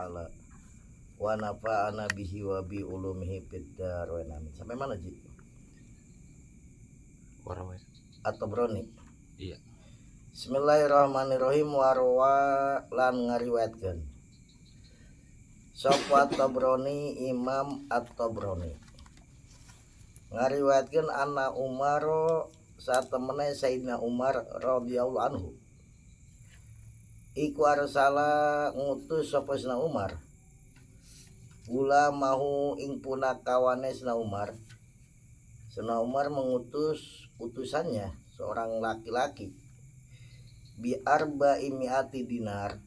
taala wa nafa'ana bihi wa bi ulumihi fid dharain amin. Sampai mana Ji? Warawai. Atau Broni? Iya. Bismillahirrahmanirrahim. Warwa lan ngariwayatkeun sapa Tabrani Imam At-Tabrani ngariwayatkeun anna Umar satemene Sayyidina Umar radhiyallahu anhu iku arsala ngutus sapa Sayyidina Umar ulamahu ing punakawane Sayyidina Umar. Sayyidina Umar mengutus utusannya seorang laki-laki bi arba'i mi'ati dinar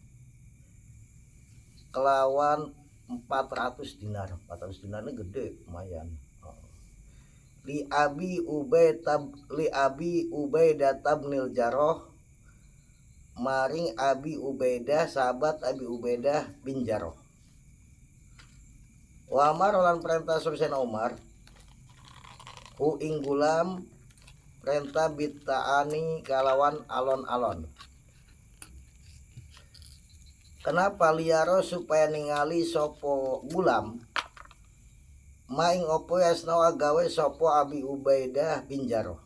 kelawan 400 dinar. 400 dinar ini gede lumayan. Li Abi Ubaidah bin Jarrah maring Abi Ubaidah sahabat Abi Ubaidah bin Jarrah. Wa amar lan perintah Sayyidina Umar hu ing gulam perintah bita'ani kalawan alon-alon. Kenapa liaro supaya ningali sopo gulam maing opo yasna gawe sopo Abi Ubaidah bin Jarrah.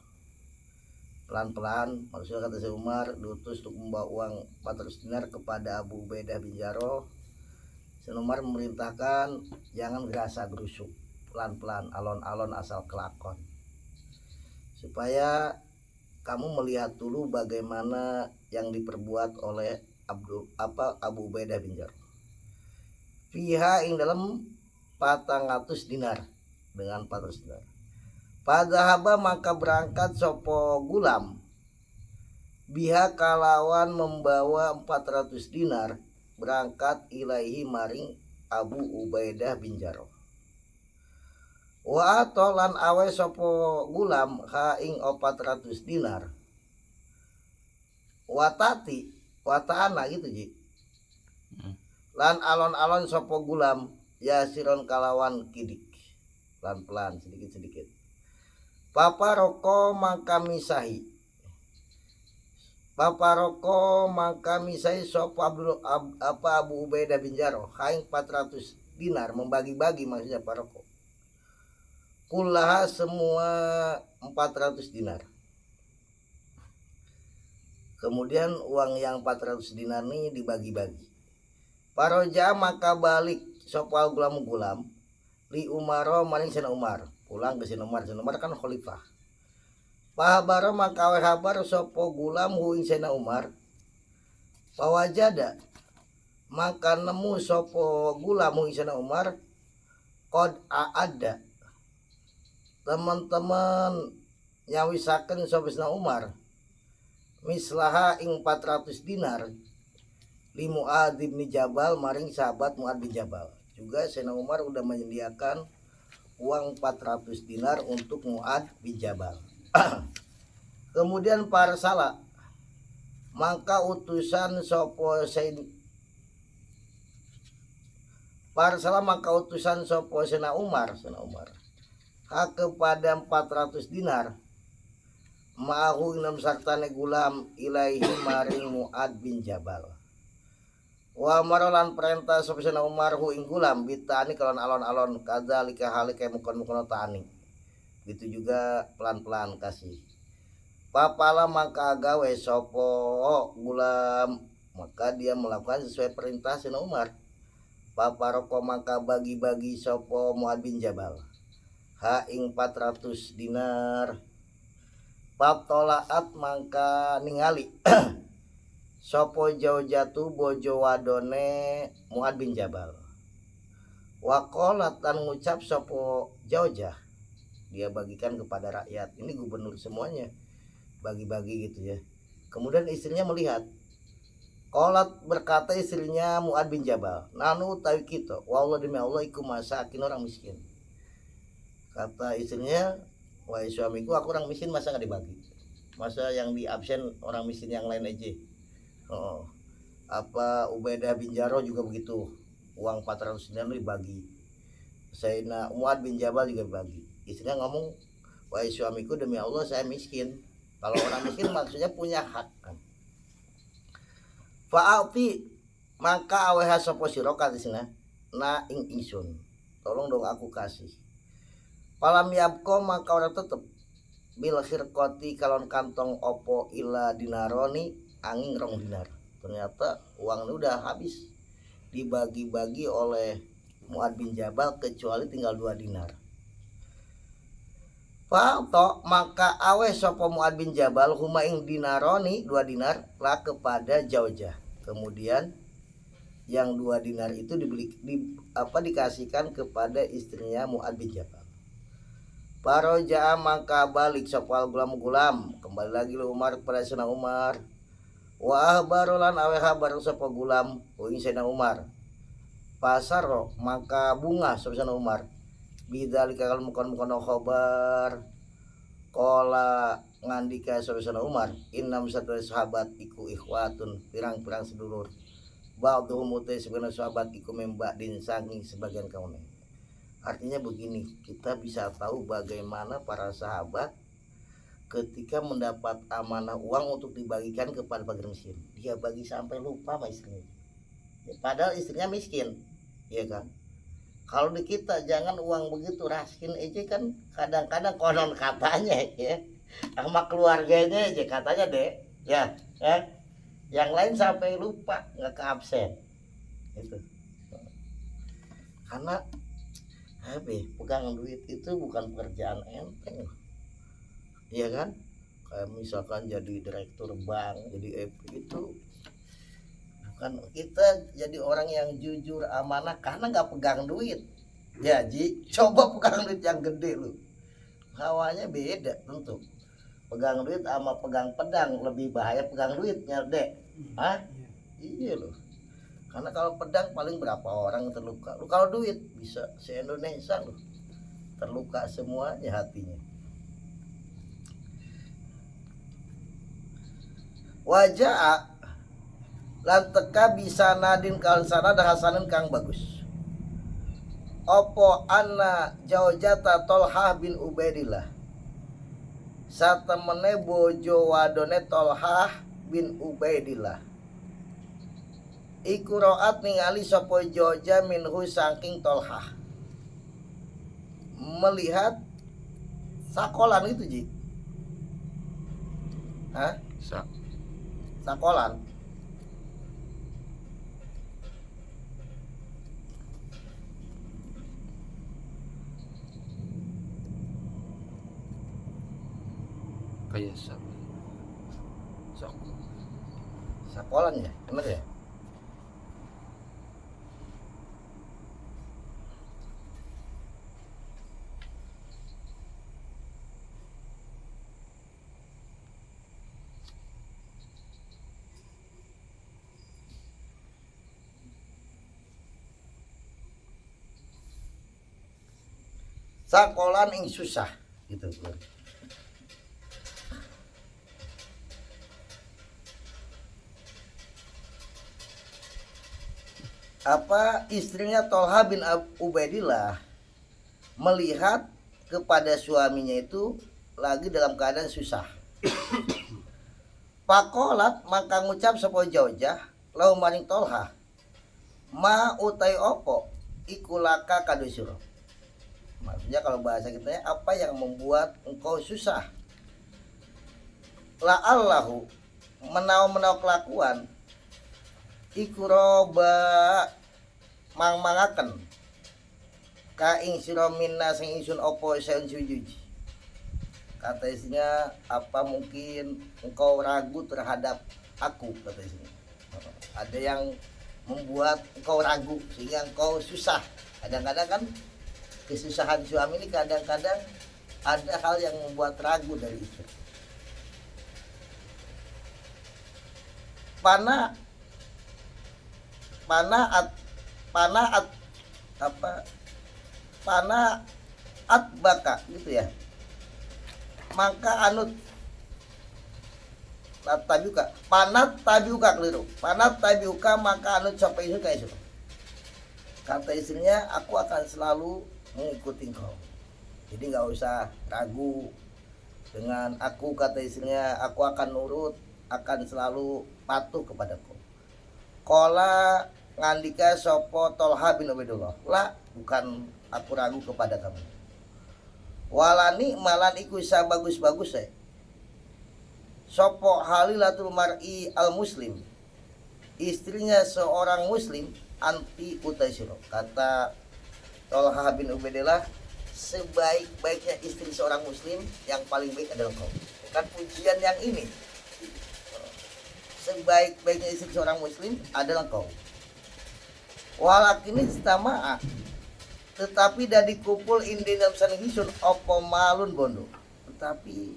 Pelan-pelan maksudnya kata Sayyidina Umar diutus untuk membawa uang 400 dinar kepada Abu Ubaidah bin Jarrah. Sayyidina Umar memerintahkan jangan gerasa gerusuk, pelan-pelan, alon-alon asal kelakon, supaya kamu melihat dulu bagaimana yang diperbuat oleh Abu Ubaidah bin Jarrah. Fiha ing dalam 400 dinar, dengan 400 dinar. Padahaba maka berangkat sopo gulam biha kalawan membawa 400 dinar berangkat ilaihi maring Abu Ubaidah bin Jarrah. Wa atolan awe sopo gulam ha ing 400 dinar wata'ana gitu Ji. Lan alon-alon sopo gulam yasiron kalawan kidik, pelan-pelan sedikit-sedikit. Papa roko maka misahi sopo Abu Ubaidah bin Jarrah haing 400 dinar, membagi-bagi maksudnya paroko kullaha semua 400 dinar. Kemudian uang yang 400 dinar ini dibagi-bagi. Paroja maka balik sopal gulam li Umaro maring Sayyidina Umar, pulang ke Sayyidina Umar. Sayyidina Umar kan khalifah. Pahabaro maka habar sopo gulam hu ing Sayyidina Umar. Pawajada maka nemu sopo gulam hu ing Sayyidina Umar qad aada teman-teman nyawisaken sopo Sayyidina Umar mislaha ing 400 dinar li Mu'ad bin Jabal maring sahabat Mu'ad bin Jabal. Juga Sayyidina Umar udah menyediakan uang 400 dinar untuk Mu'ad bin Jabal. Kemudian parsala maka utusan sopo Sayyidina Umar ha kepada 400 dinar ma'ahu inam sartane gulam ilaihi maring Mu'ad bin Jabal. Wa marolan perintah Sayyidina Umar hu ing gulam bitani kalon alon-alon kadzalika halika mukon-mukon tani. Gitu juga pelan-pelan kasih. Papala maka gawe sopo gulam, maka dia melakukan sesuai perintah Sayyidina Umar. Paparoko maka bagi-bagi sopo Mu'ad bin Jabal ha ing 400 dinar. Patolaat mangka ningali sopo jaujatu bojo wadone Mu'ad bin Jabal. Wakolat dan ngucap sopo jaujah, dia bagikan kepada rakyat. Ini gubernur semuanya bagi-bagi gitu ya. Kemudian istrinya melihat. Kolat berkata istrinya Mu'ad bin Jabal, nanu tawi kita wallah demi Allah iku masakin orang miskin. Kata istrinya, wahai suamiku aku orang miskin masa gak dibagi, masa yang di absen orang miskin yang lain aja. Ubaidah bin Jarrah juga begitu, uang 400 dinar dibagi. Sayyidina Mu'ad bin Jabal juga dibagi. Istrinya ngomong, wahai suamiku demi Allah saya miskin. Kalau orang miskin maksudnya punya hak kan. Fa'ati maka aweha sapa sira katisna na ing ingsun, tolong dong aku kasih. Palam yabko maka ora tetep bil khirqati kalon kantong opo ila dinaroni angin rong dinar. Ternyata uang ini udah habis dibagi-bagi oleh Muad bin Jabal kecuali tinggal 2 dinar. Falto maka awe sapa Muad bin Jabal huma ing dinaroni 2 dinar lah kepada Jaujah. Kemudian yang 2 dinar itu dikasihkan kepada istrinya Muad bin Jabal. Paroja maka balik sopal gulam-gulam kembali lagi lu Umar kepada Sayyidina Umar. Wa ahbarolan awe habar sapa gulam uing Sayyidina Umar. Pasaro maka bunga sapa Sayyidina Umar. Bidzalika kal mukon khabar qala ngandika sapa Sayyidina Umar innam satu sahabat iku ikhwatun pirang-pirang sedulur. Ba'dhum utai sebenarnya sahabat iku membak din saking sebagian kaum. Artinya begini, kita bisa tahu bagaimana para sahabat ketika mendapat amanah uang untuk dibagikan kepada fakir miskin. Dia bagi sampai lupa sama istrinya. Ya, padahal istrinya miskin, ya kan? Kalau di kita jangan uang begitu raskin aja kan kadang-kadang konon katanya ya sama keluarganya aja katanya deh, ya, yang lain sampai lupa nggak ke absen, itu. Karena pegang duit itu bukan pekerjaan enteng, iya kan? Kayak misalkan jadi direktur bank, jadi EP itu bukan kita jadi orang yang jujur amanah karena nggak pegang duit. Ya Ji, coba pegang duit yang gede lu, hawanya beda tentu. Pegang duit sama pegang pedang lebih bahaya pegang duitnya dek, iya loh. Karena kalau pedang paling berapa orang terluka. Lu kalau duit bisa se-Indonesia lu terluka semuanya hatinya. Wajah lanteka bisa nadin kal sana dah hasanin kang bagus. Opo anna jaujata Tolhah bin Ubaidillah. Satemene bojo wadone Tolhah bin Ubaidillah. Iku ro'at ningali sapa Joja minhu saking Tolhah. Melihat sakolan itu Ji. Sakolan. Kayak Sakolan ya, bener ya? Sakolan ing susah gitu. Apa istrinya Tolha bin Ubaidillah melihat kepada suaminya itu lagi dalam keadaan susah. Pakolat maka ngucap sapa Jaujah lau maring Tolha ma utai opo ikulaka kadusur. Maksudnya kalau bahasa kita apa yang membuat engkau susah? La'allahu menau kelakuan iku roba mang-mangaken ka ing sira minna sing ingsun apa saen sujuji. Kata istrinya, apa mungkin engkau ragu terhadap aku, kata istrinya. Ada yang membuat engkau ragu sehingga engkau susah. Kadang-kadang kan kesusahan suami ini kadang-kadang ada hal yang membuat ragu dari istri. Panaat baka gitu ya. Maka anut tabiuka panat tabiuka keliru. Panat tabiuka maka anut sampai itu kayak itu. Kata istrinya, aku akan selalu mengikuti engkau. Jadi nggak usah ragu dengan aku, kata istrinya, aku akan nurut, akan selalu patuh kepadaku. Kola ngandika sopo Tolha bin Ubaidillah, la, bukan aku ragu kepada kamu. Walani malan iku isa bagus-bagus sopo halilatul mar'i al muslim, istrinya seorang muslim, anti utaisiro. Kata Tolha bin Ubaidillah, sebaik-baiknya istri seorang muslim yang paling baik adalah kau. Kan pujian yang ini, sebaik-baiknya istri seorang muslim adalah kau. Walakin istama'a, tetapi dah dikumpul indi dalam saningsun opo malun bondo. Tetapi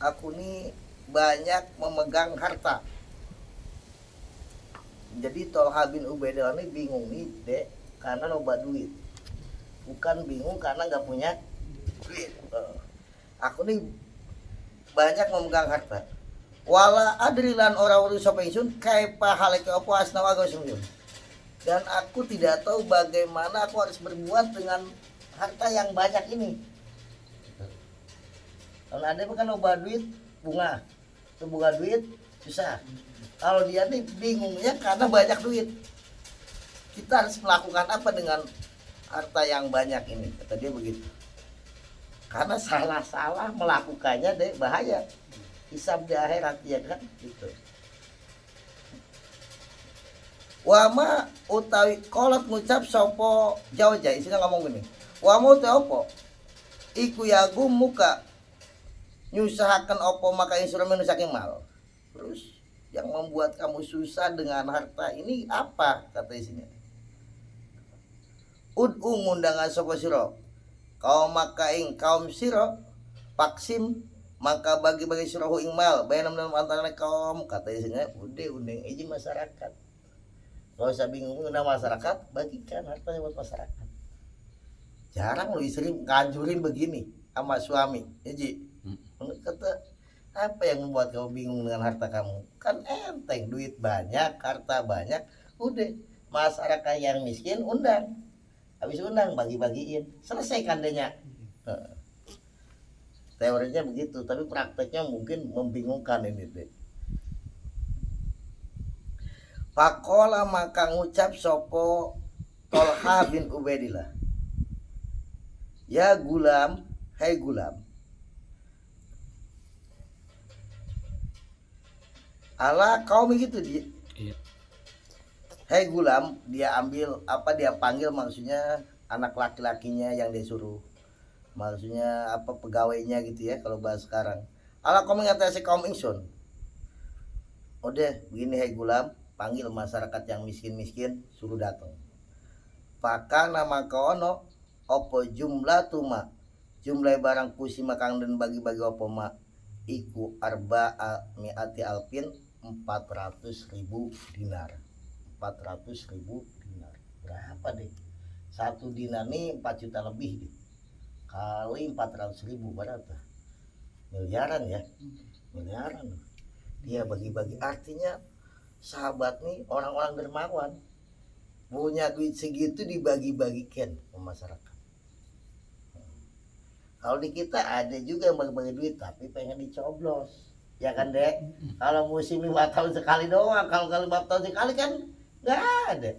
aku ini banyak memegang harta. Jadi Tolha bin Ubaidillah ini bingung nih dek, karena loba duit. Bukan bingung karena nggak punya duit. Aku nih banyak memegang harta. Wala adrilan orang sapa ingsun kaipa haleke opo asnawa gosung. Dan aku tidak tahu bagaimana aku harus berbuat dengan harta yang banyak ini. Kalau ada kan loba duit bunga, itu bunga duit susah. Kalau dia nih bingungnya karena banyak duit. Kita harus melakukan apa dengan harta yang banyak ini? Kata dia begitu. Karena salah-salah melakukannya deh bahaya. Hisab di akhirat ya kan gitu. Wama utawi kolot ngucap sopo jauh jauh isinya ngomong gini. Wama utawi opo iku yagum muka nyusahakan opo maka insuran menusakin mal. Terus yang membuat kamu susah dengan harta ini apa? Kata isinya. Ud'u ngundangan sopo siro kaum makaing kaum siro paksim maka bagi-bagi siro ing mal bayanam dalam antara kaum. Kata isinya udah undang izin masyarakat. Kalau usah bingung dengan masyarakat, bagikan hartanya buat masyarakat. Jarang lo istri nganjurin begini sama suami, ya Ji. Kata, apa yang membuat kamu bingung dengan harta kamu? Kan enteng, duit banyak, harta banyak, udah masyarakat yang miskin undang, habis undang bagi-bagiin, selesai kandanya. Teorinya begitu, tapi prakteknya mungkin membingungkan ini deh. Pakola maka ngucap sopo Tolha bin Ubaidillah, ya gulam, hai gulam, ala kaum begitu dia. Iya. Hai gulam, dia ambil apa dia panggil maksudnya anak laki-lakinya yang dia suruh. Maksudnya apa pegawainya gitu ya kalau bahas sekarang. Ala kaum mengatasi kaum ingsun. Udah begini hai gulam, panggil masyarakat yang miskin-miskin suruh datang. Paka nama kaono opo jumlah tuma jumlah barang pusi makang dan bagi-bagi opo ma iku arba'a mi'ati alpin 400.000 dinar. 400.000 dinar berapa deh? Satu dinar nih 4 juta lebih deh. Kali 400.000 berapa? Miliaran ya, miliaran. Dia bagi-bagi, artinya sahabat nih orang-orang dermawan, punya duit segitu dibagi-bagikan ke masyarakat. Kalau di kita ada juga yang bagi-bagi duit tapi pengen dicoblos, ya kan dek? Kalau musim 5 tahun sekali doang, kalau 5 tahun sekali kan nggak ada.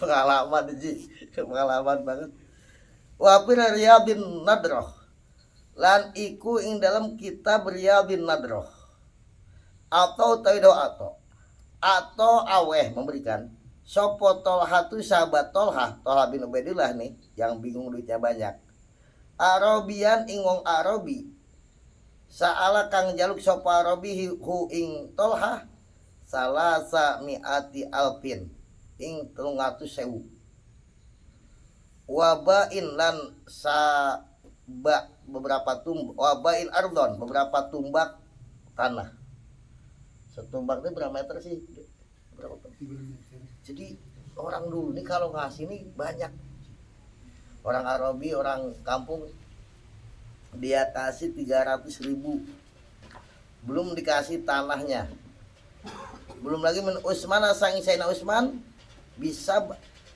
Pengalaman sih, pengalaman banget. Wafir Riyadin Nadroh lan iku ing dalam kitab Riyadin Nadroh atau taido atau aweh memberikan sopo Tolhatu sahabat Tolha bin Ubaidillah nih yang bingung duitnya banyak. Arabian ing wong Arabi saala kang jaluk sopo Arabi hu ing Tolha salasa mi'ati alpin ing 300.000 wabain lan beberapa wabain ardon beberapa tumbak tanah. Setumbak itu berapa meter sih? Berapa? Jadi orang dulu nih kalau ngasih nih banyak. Orang Arabi, orang kampung dia kasih 300.000. Belum dikasih tanahnya. Belum lagi men Usman sang Sayyidina Usman bisa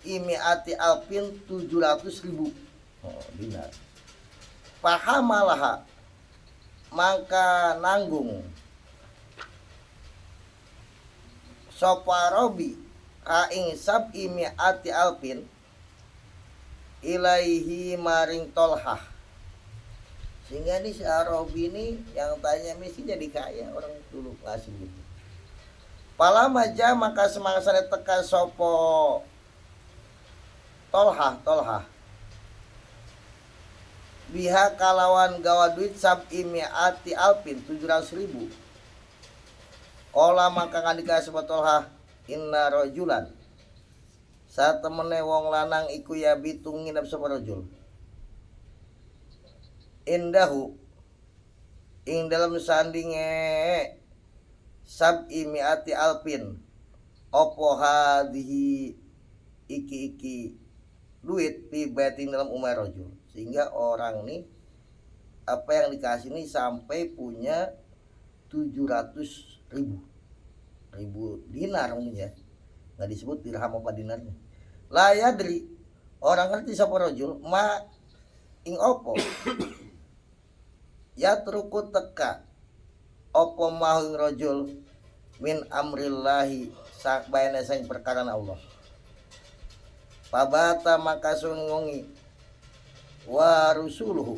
imiati alpin 700.000 dinar. Pahamalah maka nanggung soparobi aing sab'i mi'ati alpin ilaihi maring Tolhah. Sehingga nih si Arabi ini yang tanya mesti jadi kaya, orang dulu ngasih gitu. Pala maja maka semangsane teka sopo Tolhah biha kalawan gawa duit sab'i mi'ati alpin 700.000. Ola maka ngandika sopo Tolhah inna rojulan saat temene wong lanang iku ya bitung nginep sopo rojul indahu ing dalam sandinge sab'i mi'ati alpin opo hadhihi iki duit pi batin dalam umar rojul. Sehingga orang nih apa yang dikasih nih sampai punya 700.000 dinar mungkin ya, nggak disebut dirham apa dinarnya. La yadri orang ngerti sapa rojul ma ing opo ya truku teka opo mahung rojul min amrillahi sak bayana sang perkara Allah. Pabata maka sungongi wa rusuluhu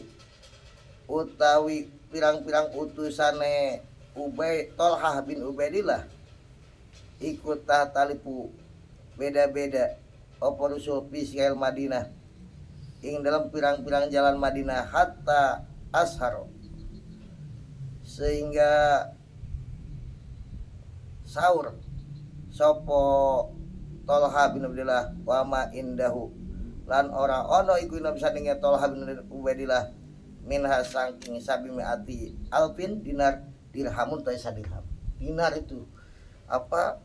utawi pirang-pirang utusane Tolhah bin Ubaidillah ikut talipu beda-beda opo rusul fiskal Madinah ing dalam pirang-pirang jalan Madinah hatta asharo sehingga sahur sopo Tolhah bin Ubaidillah wa ma indahu lan ora ono iku ina bisa ninge Tolhah bin Ubaidillah minha saking sabi mi'ati alpin dinar dirhamun taisa dirham. Dinar itu apa?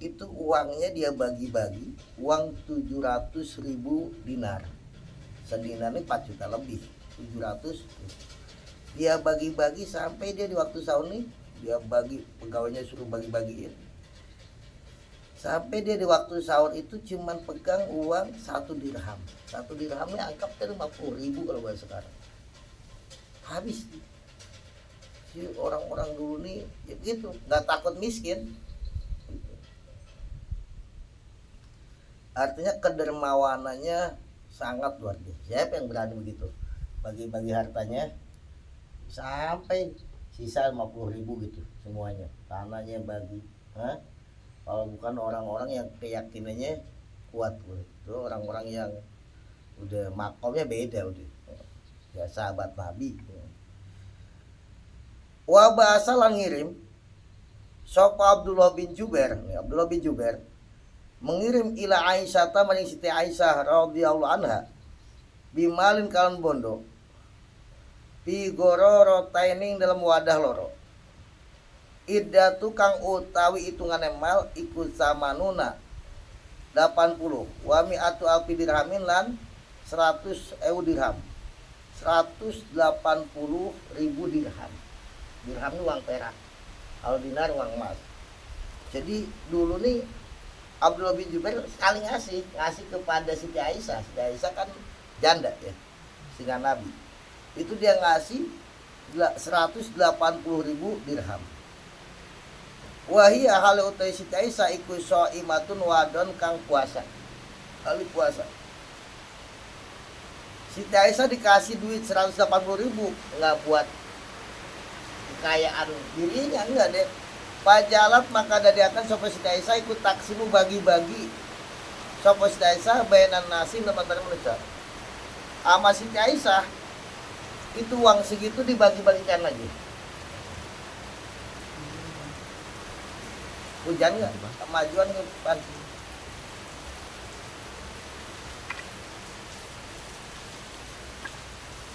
Itu uangnya dia bagi-bagi, uang 700.000 dinar. Sedinarnya 4 juta lebih, 700. Dia bagi-bagi sampai dia di waktu sahur nih, dia bagi pegawainya suruh bagi-bagiin. Sampai dia di waktu sahur itu cuman pegang uang 1 dirham. 1 dirhamnya anggap 50.000 kalau bahasa sekarang. Habis. Si orang-orang dulu nih ya begitu, nggak takut miskin. Artinya kedermawanannya sangat luar biasa. Siapa yang berani begitu? Bagi-bagi hartanya sampai sisa 50.000 gitu semuanya. Tanahnya bagi. Hah? Kalau bukan orang-orang yang keyakinannya kuat, itu orang-orang yang udah makomnya beda udah. Ya sahabat Nabi. Wa bahasa lan ngirim sapa Abdullah bin Jubair mengirim ila Aisyah maring Siti Aisyah radhiyallahu anha bimalin kalan bondo pi gororo taining dalam wadah loro idda tukang utawi hitungane mal ikut sama nuna 80 wa mi'atu alfi dirhamin lan 100.000 dirham 180.000 dirham. Dirham itu uang perak, kalau dinar uang emas. Jadi dulu nih Abdullah bin Jubair sekali ngasih kepada Siti Aisyah. Siti Aisyah kan janda ya, sehingga Nabi. Itu dia ngasih 180.000 dirham. Wahia hale utai Siti Aisyah iku shaimatun wadon kang puasa. Kali puasa. Siti Aisyah dikasih duit 180.000 enggak buat kekayaan dirinya, enggak deh. Pajalat maka dadiakan sopo Siti Aisyah ikut taksimu bagi-bagi sopo Siti Aisyah bayanan nasi lematan manusia. Ama Siti Aisyah itu uang segitu dibagi-bagikan lagi. Hujan nggak? Kemajuan nggak?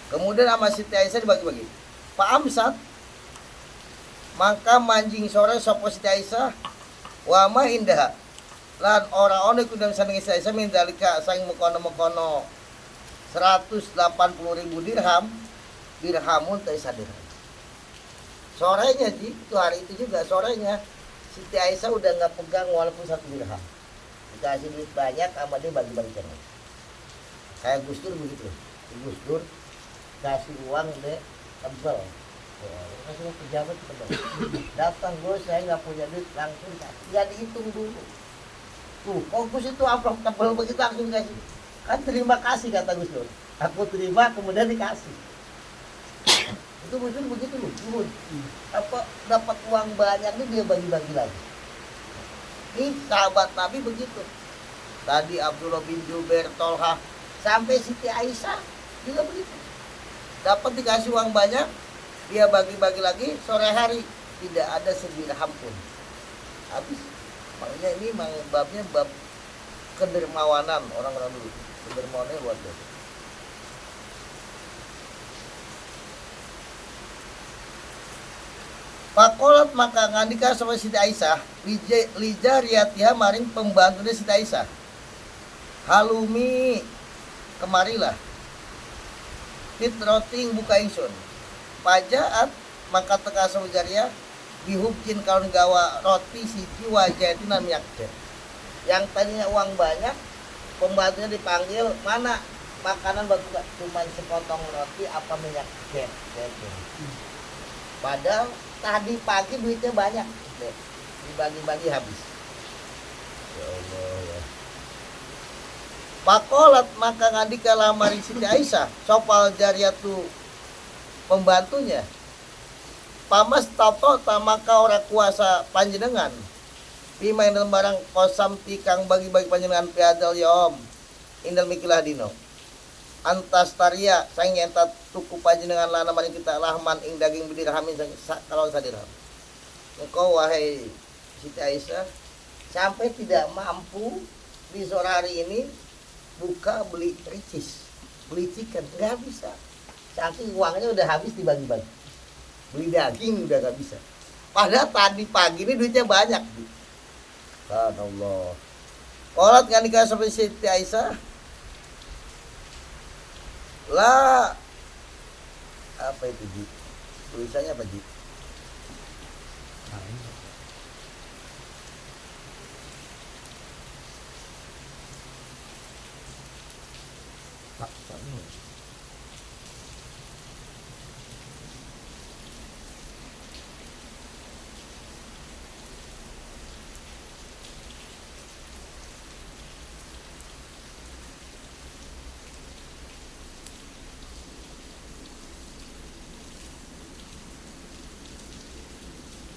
Kemudian sama Siti Aisyah dibagi-bagi. Pak Amsat maka manjing sore sopo Siti Aisyah wa ma indah lan ora ono iku nang sanenge Siti Aisyah mindalika sang mekono-mekono 180.000 dirhamun taisa dirham. Sorenya Ji, itu hari itu juga sorenya Siti Aisyah udah nggak pegang walaupun 1 dirham. Dikasih duit banyak sama dia bagi-bagikan. Kayak Gus Dur begitu. Gus Dur kasih uang deh tebel Ya, kasih pejabat datang bos, saya nggak punya duit, langsung kasih. Ya dihitung dulu. Tuh, kok Gus itu amplop tebal begitu langsung kasih. Kan terima kasih kata Gus Dur. Aku terima kemudian dikasih. Itu Gus Dur begitu loh. Gus. Apa dapat uang banyak nih dia bagi-bagi lagi. Ini sahabat Nabi begitu. Tadi Abdullah bin Jubair, Tolha, sampai Siti Aisyah juga begitu. Dapat dikasih uang banyak, dia bagi-bagi lagi, sore hari tidak ada sedirham pun. Habis. Makanya ini babnya bab kedermawanan orang-orang dulu. Kedermawanannya luar biasa. Pakolat maka ngandika sama Siti Aisyah, lija riatiha maring pembantunya Siti Aisyah. Halumi kemarilah. Fitroting buka ingsun. Pajaat maka teka sama Jariah dihubkin kawan gawa roti siji wajahinan minyak teh. Yang tadinya uang banyak, pembantunya dipanggil, mana makanan buat buka? Cuma sepotong roti apa minyak teh. Padahal tadi pagi duitnya banyak, dibagi-bagi habis. Ya Allah ya. Pakolat maka ngandika lamari Siti Aisyah, sopal Jariyatu pembantunya. Pamas tato tamaka ora kuasa panjenengan. Pimain dalam barang kosam tikang bagi-bagi panjenengan piadal yom. Indal mikilah dino. Antas taria saing entat tuku panjenengan lana maring kita lahman ing daging bidirhamin kalau sadirham. Engkau wahai Siti Aisyah sampai tidak mampu di sore hari ini buka beli ricis, beli chicken, nggak bisa. Saking uangnya udah habis dibagi-bagi. Beli daging udah gak bisa. Padahal tadi pagi ini duitnya banyak. Subhanallah. Kolat kan dikasih sampai Siti Aisyah. Lah apa itu Ji? Tulisannya apa Ji?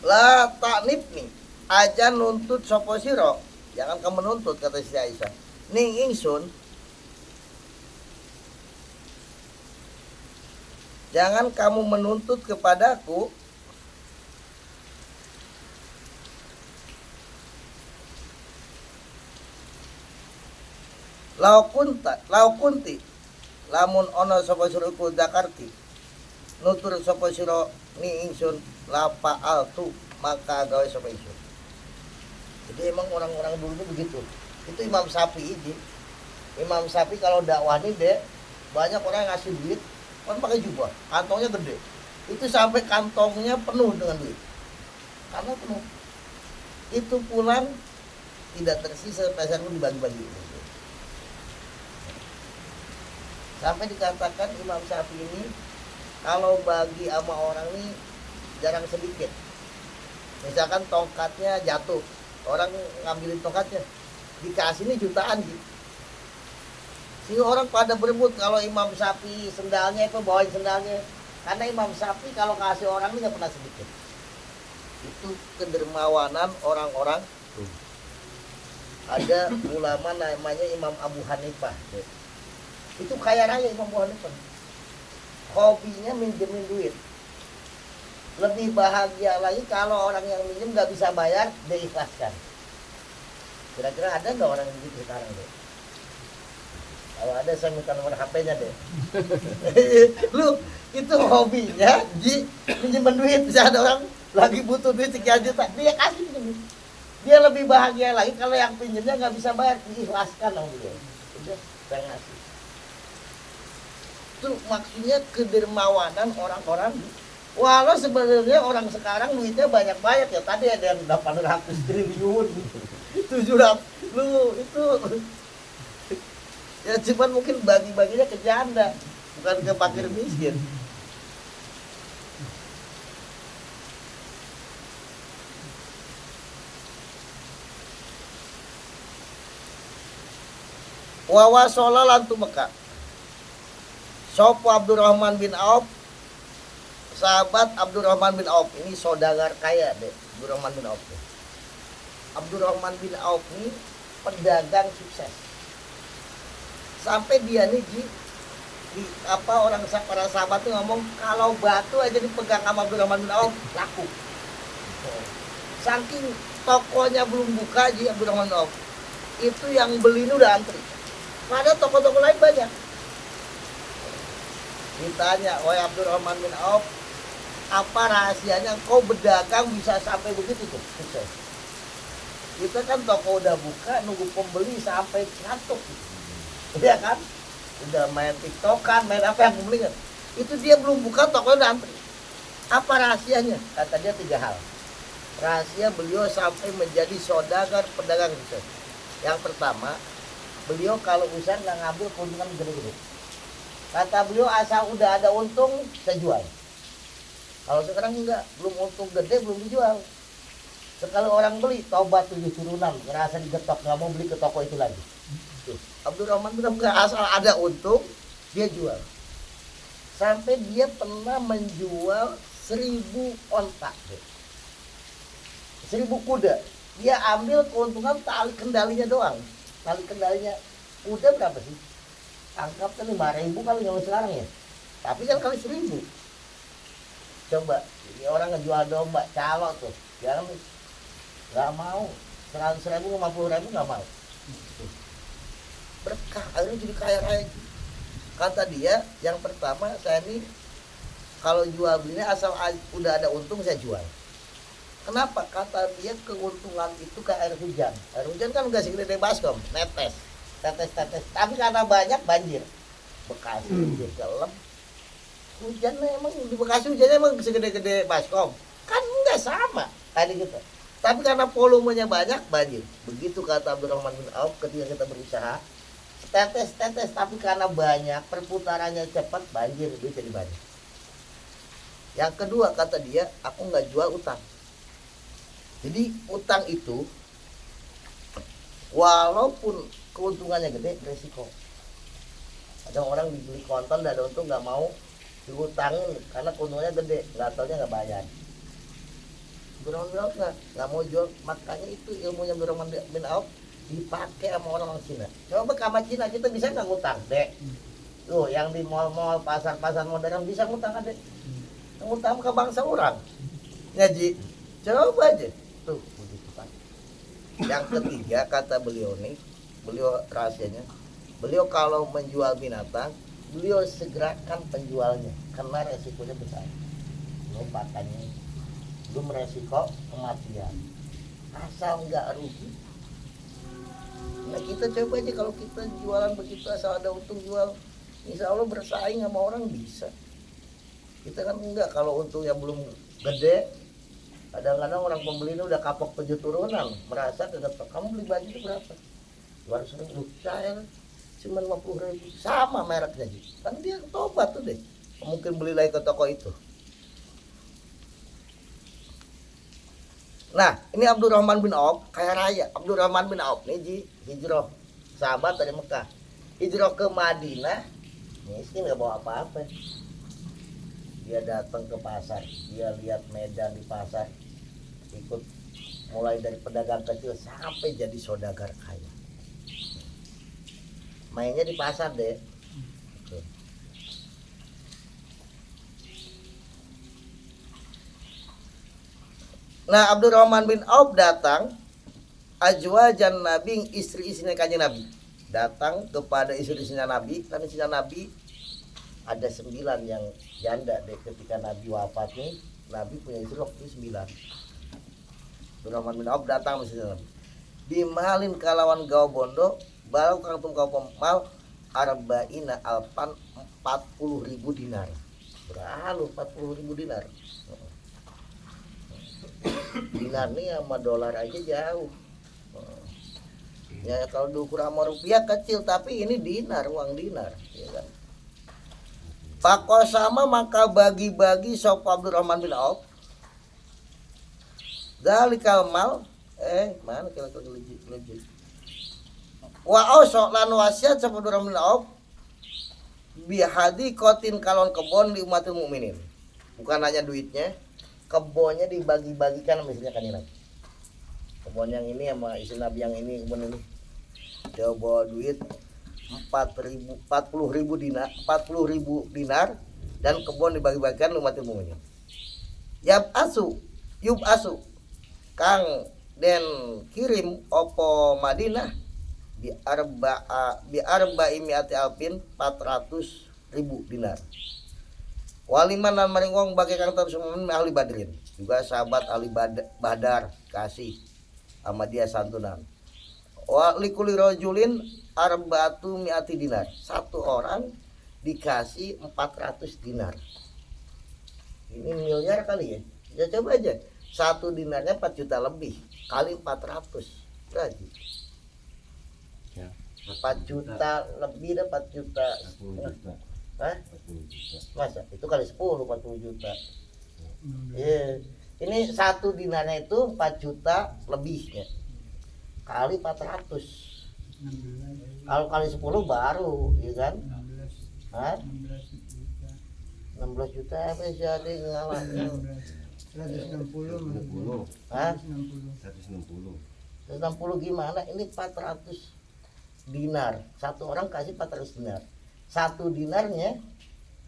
La taknib nih aja nuntut sopo siro, jangan kamu nuntut kata si Aisyah. Ning ingsun jangan kamu menuntut kepadaku lau kunti lamun ono sopo siro ku Jakarti nutur sopo siro ni ingsun lapa altu maka gawe sopo ingsun. Jadi emang orang-orang dulu itu begitu. Itu Imam Syafi'i ini. Imam Syafi'i kalau dakwah nih deh banyak orang yang ngasih duit kan pakai jubah, kantongnya gede. Itu sampai kantongnya penuh dengan duit. Karena penuh. Itu pulang tidak tersisa peser pun dibagi-bagi. Sampai dikatakan Imam Syafi'i ini kalau bagi sama orang ini jarang sedikit. Misalkan tongkatnya jatuh, orang ngambilin tongkatnya, dikasih ini jutaan gitu. Sehingga orang pada berebut kalau Imam Syafi'i sendalnya itu bawain sendalnya. Karena Imam Syafi'i kalau kasih orang ini nggak pernah sedikit. Itu kedermawanan orang-orang. Ada ulama namanya Imam Abu Hanifah. Itu kaya raya Imam Abu Hanifah. Hobinya minjemin duit. Lebih bahagia lagi kalau orang yang minjem nggak bisa bayar, diikhlaskan. Kira-kira ada nggak orang yang begitu sekarang deh? Kalau ada saya minta nomor HP-nya deh. Lu itu hobinya minjemin duit. Bisa ada orang lagi butuh duit sekian juta, dia kasih minjem. Dia lebih bahagia lagi kalau yang pinjemnya nggak bisa bayar, diikhlaskan dong dia. Udah, saya ngasih. Itu maksudnya kedermawanan orang-orang. Walau sebenarnya orang sekarang duitnya banyak-banyak ya. Tadi ada yang 800 triliun, 700, lu itu ya cuman mungkin bagi-baginya ke janda, bukan ke fakir miskin. Wawa sholat lantu Mekah. Sopo Abdurrahman bin Auf, sahabat Abdurrahman bin Auf ini saudagar kaya deh. Abdurrahman bin Auf. Abdurrahman bin Auf ini pedagang sukses. Sampai dia nih para sahabat tuh ngomong kalau batu aja dipegang sama Abdurrahman bin Auf laku. Saking tokonya belum buka aja Abdurrahman bin Auf, itu yang beli ini udah antri. Padahal toko-toko lain banyak. Ditanya, wahai Abdurrahman bin Auf, apa rahasianya kau berdagang bisa sampai begitu tuh sukses? Kita kan toko udah buka nunggu pembeli sampai ngantuk, ya kan? Udah main tiktokan, main apa yang pembeli kan? Itu dia belum buka tokonya udah antri. Apa rahasianya? Kata dia 3 hal. Rahasia beliau sampai menjadi saudagar pedagang sukses. Yang pertama, beliau kalau usaha nggak ngambil keuntungan gede-gede. Kata beliau asal udah ada untung saya jual. Kalau sekarang enggak, belum untung gede belum dijual. Sekali orang beli tobat 7 turunan, ngerasa digetok nggak mau beli ke toko itu lagi. Tuh, Abdurrahman bin Auf asal ada untung dia jual. Sampai dia pernah menjual 1000 ontak, 1000 kuda. Dia ambil keuntungan tali kendalinya doang. Tali kendalinya kuda berapa sih? Anggapnya 5.000 kali kalau sekarang ya. Tapi kan kali 1000. Coba, ini orang ngejual domba calo tuh, jangan nggak mau. 100.000, 50.000 nggak mau. Berkah, akhirnya jadi kaya raya. Kata dia, yang pertama saya ini kalau jual belinya asal udah ada untung saya jual. Kenapa? Kata dia keuntungan itu kayak air hujan. Air hujan kan nggak segede baskom, netes, tetes. Tapi karena banyak banjir. Bekasi gelap. Hujannya emang di Bekasi hujannya emang segede-gede baskom. Kan nggak sama tadi gitu. Tapi karena volumenya banyak banjir. Begitu kata Abdurrahman bin Auf ketika kita berusaha. Tetes, tapi karena banyak perputarannya cepat banjir duit jadi banyak. Yang kedua kata dia, aku nggak jual utang. Jadi utang itu walaupun keuntungannya gede resiko. Ada orang dibeli kontol dan ada untung nggak mau diutangin karena keuntungannya gede, nggak taunya nggak bayar. Abdurrahman bin Auf nggak mau jual, makanya itu ilmunya Abdurrahman bin Auf dipakai sama orang Cina. Coba ke sama Cina kita bisa nggak ngutang, dek? Tuh yang di mall-mall, pasar-pasar modern bisa ngutang adek. Ngutang ke bangsa orang. Ngaji, coba aja. Tuh, begitu Pak. Yang ketiga kata beliau nih, beliau rahasianya, beliau kalau menjual binatang, beliau segerakan penjualnya karena resikonya besar. Lompatannya belum resiko kematian. Asal nggak rugi. Nah kita coba aja kalau kita jualan begitu asal ada untung jual, insya Allah bersaing sama orang bisa. Kita kan enggak, kalau untungnya belum gede, kadang-kadang orang pembeli ini udah kapok 7 turunan, merasa kegetok. Kamu beli baju itu berapa? 200.000. Saya cuma 50.000, sama mereknya. Kan dia tobat tuh deh, mungkin beli lagi ke toko itu. Nah, ini Abdurrahman bin Auf kaya raya. Abdurrahman bin Auf nih hijrah, sahabat dari Mekah, hijrah ke Madinah, miskin nggak bawa apa-apa. Dia datang ke pasar, dia lihat medan di pasar, ikut mulai dari pedagang kecil sampai jadi saudagar kaya. Mainnya di pasar deh. Nah, Abdurrahman bin Auf datang azwajan Nabi, istri-istrinya Kanjeng Nabi. Datang kepada istri-istrinya Nabi, kan istrinya Nabi ada 9 yang janda deh ketika Nabi wafat nih. Nabi punya istri waktu 9. Abdurrahman bin Auf datang ke istrinya Nabi. Dimalin kalawan gawa bondo, balau kangtung kau pemal arba'ina alpan 40.000 dinar. Berapa 40.000 dinar? Dinar nih sama dolar aja jauh. Ya kalau diukur sama rupiah kecil, tapi ini dinar, uang dinar, ya kan? Pako sama maka bagi-bagi sop Abdurrahman bin Auf. Dalikal mal, mana kira-kira legit. Wa auso lan wasiat sapa Abdurrahman bin Auf bihadi kotin kalon kebon di umatul mukminin. Bukan hanya duitnya, kebonnya dibagi-bagikan misalnya kan ini. Kebon yang ini sama istri Nabi yang ini, kebon ini. Dia bawa duit 40.000 dinar dan kebon dibagi-bagikan umatul mukminin. Yub asu kang den kirim opo Madinah bi arba imiati alpin 400.000 dinar. Waliman dan maring wong bagi kang tersumun ahli badrin, juga sahabat ahli badar kasih sama dia santunan. Wa likuli rajulin arbatu miati dinar, satu orang dikasih 400 dinar. Ini miliar kali ya. Ya coba aja, satu dinarnya 4 juta lebih kali 400 berarti Ya. 4 juta lebih dah 4 juta. 40 juta. Hah? 40 juta. Masa itu kali 10 40 juta. Iya. Ini satu dinarnya itu 4 juta lebihnya kali 400. Kalau kali 10 baru, ya kan? Hah? 16 juta apa sih ada ngalah? 160. Hah? 160. 160 gimana? Ini 400 dinar. Satu orang kasih 400 dinar. Satu dinarnya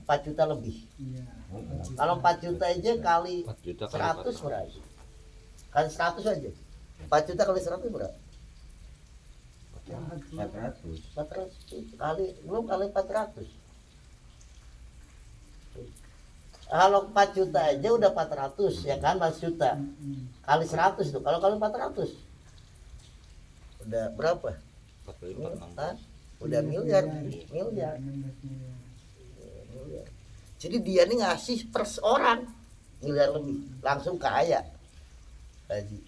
4 juta lebih. Kalau 4 juta aja kali 4 juta 100 berapa? Kali 100 aja. 4 juta kali 100 berapa? 400. 400 kali belum kali 400. Kalau 4 juta aja udah 400 ya kan, 4 juta kali 100 tuh. Kalau kali 400 udah berapa? 45, 46. Hah? Udah miliar. Jadi dia nih ngasih per orang miliar lebih, langsung kaya. Haji.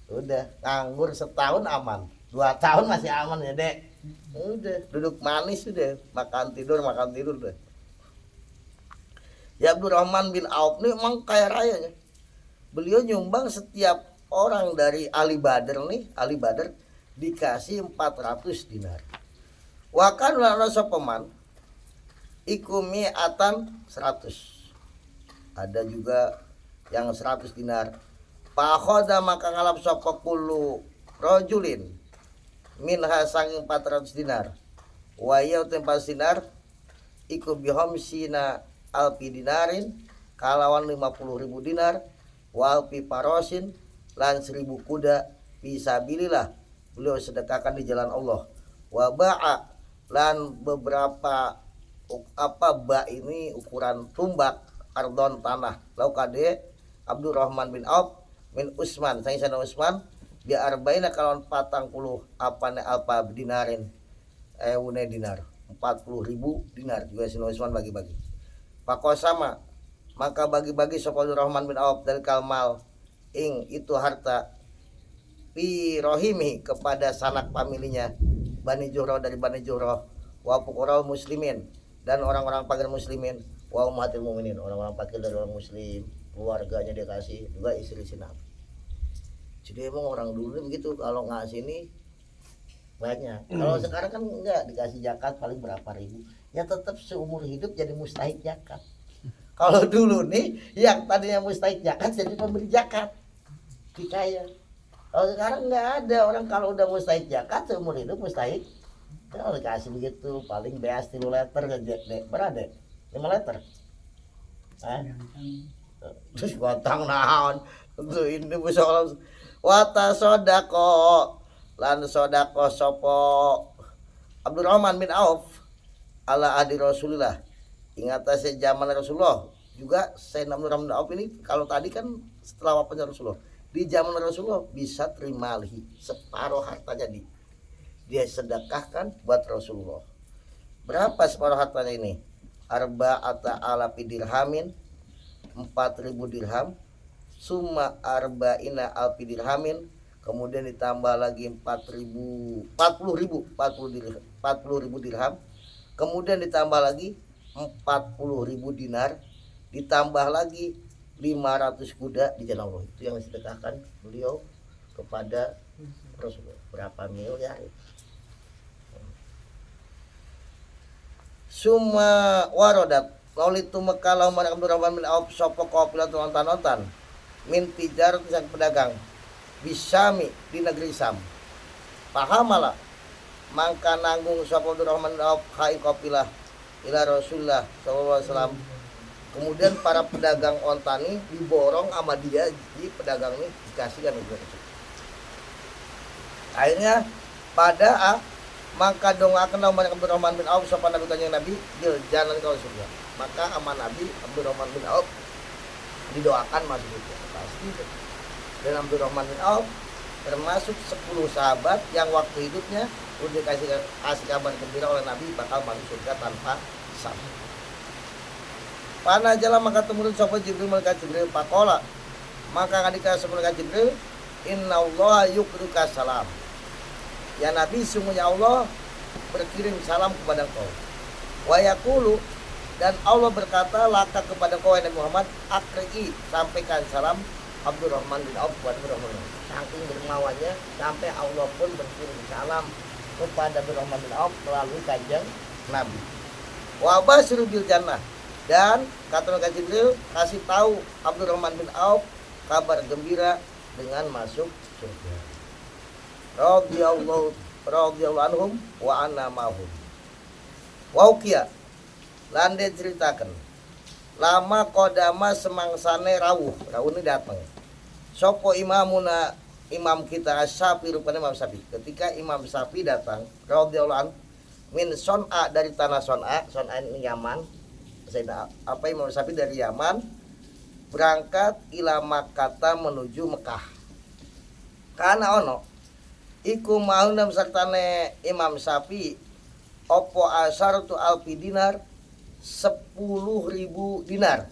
Udah nganggur setahun aman, 2 tahun masih aman ya dek. Udah duduk manis udah, makan tidur udah. Ya Abdurrahman bin Auf ini emang kaya raya ya. Beliau nyumbang setiap orang dari ahli Badar dikasih 400 dinar. Wakan lana sopeman ikumi atan 100. Ada juga yang 100 dinar. Pakhoda maka ngalap sapa kullu rajulin minha sanging 400 dinar. Wa ya tempat dinar iku bihomsina alpi dinarin kalawan 50.000 dinar wa alpi parosin lan 1000 kuda fisabilillah beliau sedekahkan di jalan Allah. Wa ba'a lan beberapa ini ukuran tumbak ardon tanah laukade Abdurrahman bin Auf min Usman saya sana Usman bi arba'ina kalon 40 apane alpa dinarin une dinar 40.000 dinar juga si Usman bagi-bagi. Pako sama maka bagi-bagi sapa Abdurrahman bin Auf dari kalmal ing itu harta fi rohimi kepada sanak familinya Bani Juhroh dari Bani Juhroh wa fuqara muslimin dan orang-orang fakir muslimin wa ummatil mukminin orang-orang fakir dari orang muslim keluarganya dia kasih juga istri Nabi. Jadi emang orang dulu begitu kalau ngasih ini banyak. Kalau sekarang kan enggak dikasih zakat paling berapa ribu. Ya tetap seumur hidup jadi mustahik zakat. Kalau dulu nih yang tadinya mustahik zakat jadi pemberi zakat. Dikaya. Kalau sekarang enggak ada orang kalau udah mustahik zakat seumur hidup mustahik. Kalau dikasih begitu paling beas 3 liter berapa? 5 liter. Terus gotang naon. Itu ini musola wata sodako lan sodako sopo Abdurrahman bin Auf ala adi Rasulullah ingat saya zaman Rasulullah juga saya Abdurrahman bin Auf ini kalau tadi kan setelah wafatnya Rasulullah di zaman Rasulullah bisa terima lihi separuh hartanya dia sedekahkan buat Rasulullah. Berapa separuh hartanya ini? Arba'ata alafi dirhamin 4.000 dirham summa arba'ina alfi dirhamin kemudian ditambah lagi 40.000 dirham kemudian ditambah lagi 40.000 dinar ditambah lagi 500 kuda di jalan Allah. Itu yang disedekahkan beliau kepada Rasulullah. Berapa miliar? Summa warodat lauli tumekalau man Abdurrahman bin Auf sapa kapilah nontan-nontan min tijar sang pedagang bisami di negeri Sam. Pahamala mangka nanggung sapa Abdurrahman bin Auf hai kapilah ila Rasulullah sallallahu alaihi wasallam. Kemudian para pedagang onta ini diborong sama dia, jadi pedagang ini dikasihkan ke Rasul. Akhirnya pada maka dongakan Umar Abdurrahman bin Auf sapa Nabi kanjeng Nabi jil jalan ke Rasulullah. Maka aman Nabi Abdurrahman bin Auf didoakan masuk itu pasti. Dan Abdurrahman bin Auf termasuk 10 sahabat yang waktu hidupnya udah kasih kabar gembira oleh Nabi bakal masuk surga tanpa hisab. Pana jalan maka temurun sapa Jibril malaikat Jibril pakola maka ngadika sapa malaikat Jibril innallaha yukruka salam. Ya Nabi, sungguhnya Allah berkirim salam kepada engkau. Wa yaqulu dan Allah berkata laka kepada engkau Nabi Muhammad akri sampaikan salam Abdurrahman bin Auf kepada Abdurrahman bin Auf. Saking dermawannya sampai Allah pun berkirim salam kepada Abdurrahman bin Auf melalui kanjeng Nabi. Wa basyirul bil jannah dan kata malaikat Jibril kasih tahu Abdurrahman bin Auf kabar gembira dengan masuk surga. Radhiyallahu anhum wa anna ma'hum. Wa ukiya lan diceritakan lama kodama semangsane rawuh ini datang. Sopo imamuna imam kita Asy-Syafi'i rupanya Imam Syafi'i. Ketika Imam Syafi'i datang radhiyallahu anhu min Son'a dari tanah Son'a ini Yaman. Apa Imam Syafi'i dari Yaman berangkat ila Makkah menuju Mekah. Karena ono iku mau nam sartane Imam Syafi'i opo asaratu alfi dinar 10.000 dinar.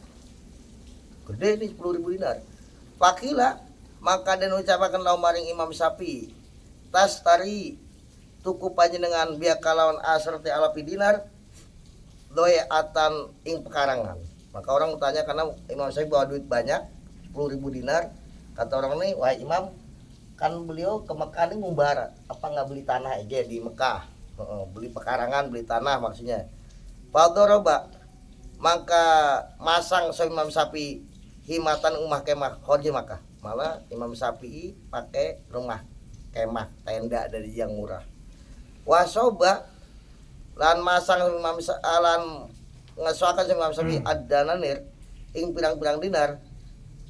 Gede nih 10.000 dinar. Pakila maka dan ucapakan maring Imam Syafi'i tas tari tuku panjenengan biak kalawan asarati alfi dinar doyatan ing pekarangan. Maka orang bertanya karena Imam Syafi'i bawa duit banyak 10.000 dinar. Kata orang ini, wahai Imam, kan beliau ke Mekah ini ngumbara, apa nggak beli tanah aja di Mekah? Beli pekarangan, beli tanah maksudnya. Fadoroba maka masang Imam Syafi'i himatan umah kemah khorji Makkah. Malah Imam Syafi'i pakai rumah kemah tenda dari yang murah. Wasoba lan masang Imam lan ngesuakan Imam Syafi'i ad-dananir ing pirang-pirang dinar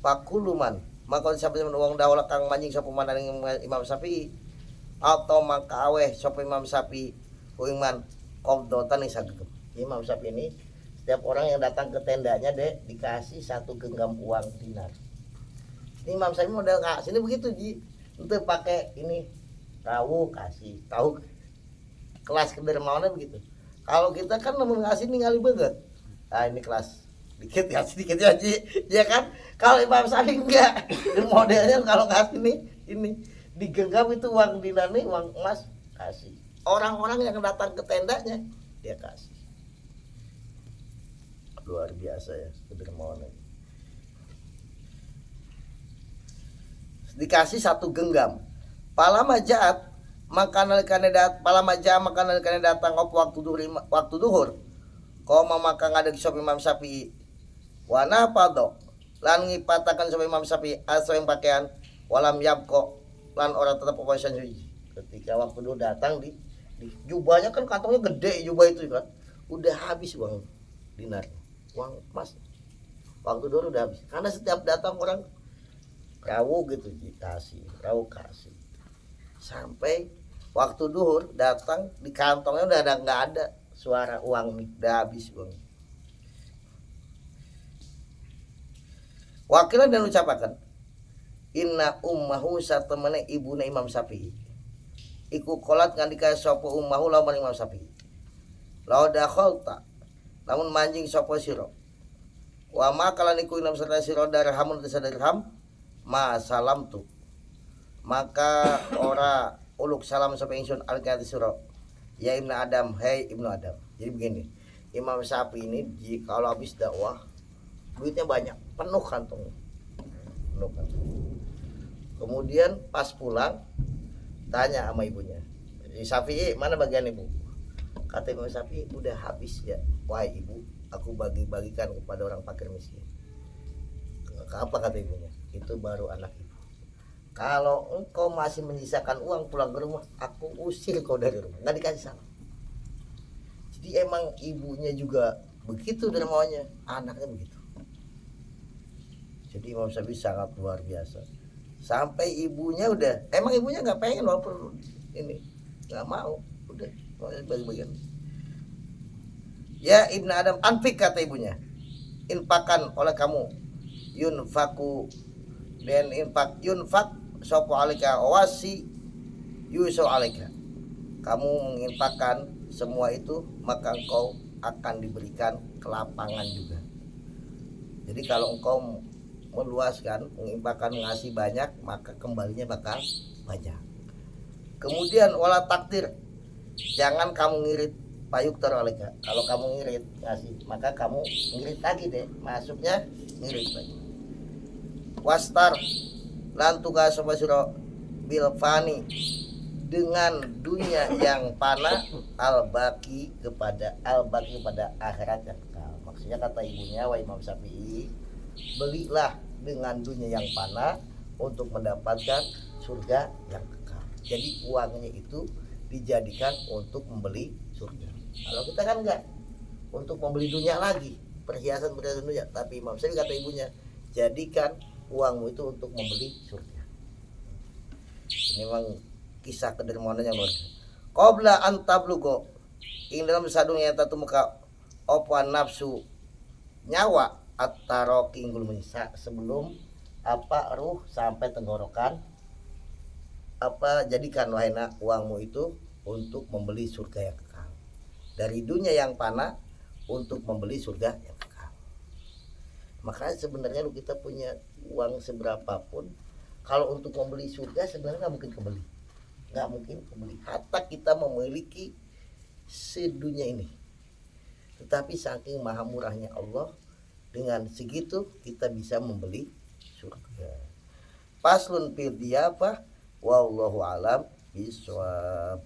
pakuluman maka sampai wong dawuh kang manjing sapa manane Imam Syafi'i atau maka aweh sapa Imam Syafi'i kuiman qobdotan ing sagegem. Imam Syafi'i ini setiap orang yang datang ke tendanya deh dikasih 1 genggam uang dinar. Ini Imam Syafi'i model nggak sini begitu ji untuk pakai ini tahu kasih tahu kelas kedermawannya begitu. Kalau kita kan namun ngasih ningali banget. Nah ini kelas dikit ya sedikit ya Ji. Ya kan? Kalau Imam Syafi'i enggak. Modelnya kalau ngasih nih ini digenggam itu uang dinar nih, uang emas kasih. Orang-orang yang datang ke tendanya dia kasih. Luar biasa ya kedermawannya. Dikasih 1 genggam. Palama jaat makanan kandidat pala maja makanan kandidat datang op waktu duhur kau maka ngadeg sop Imam Syafi'i wana pado lan ngipatakan sop Imam Syafi'i aso yang pakaian walam yabko lan orang tetap pokosan suci. Ketika waktu duhur datang di jubahnya kan kantongnya gede jubah itu kan udah habis uang dinar uang emas waktu duhur udah habis karena setiap datang orang rawuh gitu dikasih rawuh kasih sampai waktu duhur datang di kantongnya udah ada nggak ada suara uang nih udah habis uang. Wakilan dan ucapakan inna ummahu satemene ibune Imam Syafi'i iku kolat ngandika sapa ummahu lawan Imam Syafi'i la dakhalta namun manjing sapa sira wa ma kalan iku inam serta sira darhamun dirham ma salam tu maka ora uluk salam sapa ingsun alkati sira ya Ibnu Adam hai Ibnu Adam. Jadi begini Imam Syafi'i ini kalau habis dakwah duitnya banyak penuh kantongnya penuh kantong. Kemudian pas pulang tanya sama ibunya Syafi'i mana bagian ibu Kata Imam Syafi'i, udah habis ya wahai ibu, aku bagi-bagikan kepada orang fakir miskin. Apa kata ibunya? Itu baru anak ibu. Kalau engkau masih menyisakan uang pulang ke rumah, aku usir kau dari rumah, nggak dikasih salam. Jadi emang ibunya juga begitu dan maunya anaknya begitu. Jadi Imam Syafi'i sangat luar biasa. Sampai ibunya udah, emang ibunya nggak pengen walaupun ini, nggak mau, udah mau bagi-bagian. Ya Ibnu Adam, anfik kata ibunya, infakan oleh kamu, yunfaku dan infak yunfak sopo alika wasi yuso alika. Kamu menginfakkan semua itu, maka engkau akan diberikan kelapangan juga. Jadi kalau engkau meluaskan, menginfakkan, ngasih banyak, maka kembalinya bakal banyak. Kemudian wala takdir, jangan kamu ngirit payuk teralika. Kalau kamu ngirit ngasih, maka kamu ngirit lagi deh, masuknya ngirit lagi. Wastar lantuga sobasiro bilfani, dengan dunia yang panah, al-baki kepada akhirat yang kekal. Maksudnya kata ibunya wa Imam Syafi'i, belilah dengan dunia yang panah untuk mendapatkan surga yang kekal. Jadi uangnya itu dijadikan untuk membeli surga. Kalau kita kan enggak, untuk membeli dunia lagi, perhiasan dunia. Tapi Imam Syafi'i kata ibunya, jadikan uangmu itu untuk membeli surga. Ini memang kisah kedermawanan yang luar biasa. Qabla an tablugo, ing dalam sadungnya tatu muka opan nafsu nyawa ataro kinggul menisa, sebelum apa ruh sampai tenggorokan, apa jadikan wahana uangmu itu untuk membeli surga yang kekal. Dari dunia yang panah untuk membeli surga yang kekal. Makanya sebenarnya lu kita punya uang seberapapun, kalau untuk membeli surga sebenarnya nggak mungkin kebeli, nggak mungkin kebeli. Hatta kita memiliki sedunia ini, tetapi saking maha murahnya Allah, dengan segitu kita bisa membeli surga. Paslun fil diyafah wallahu alam bisawab.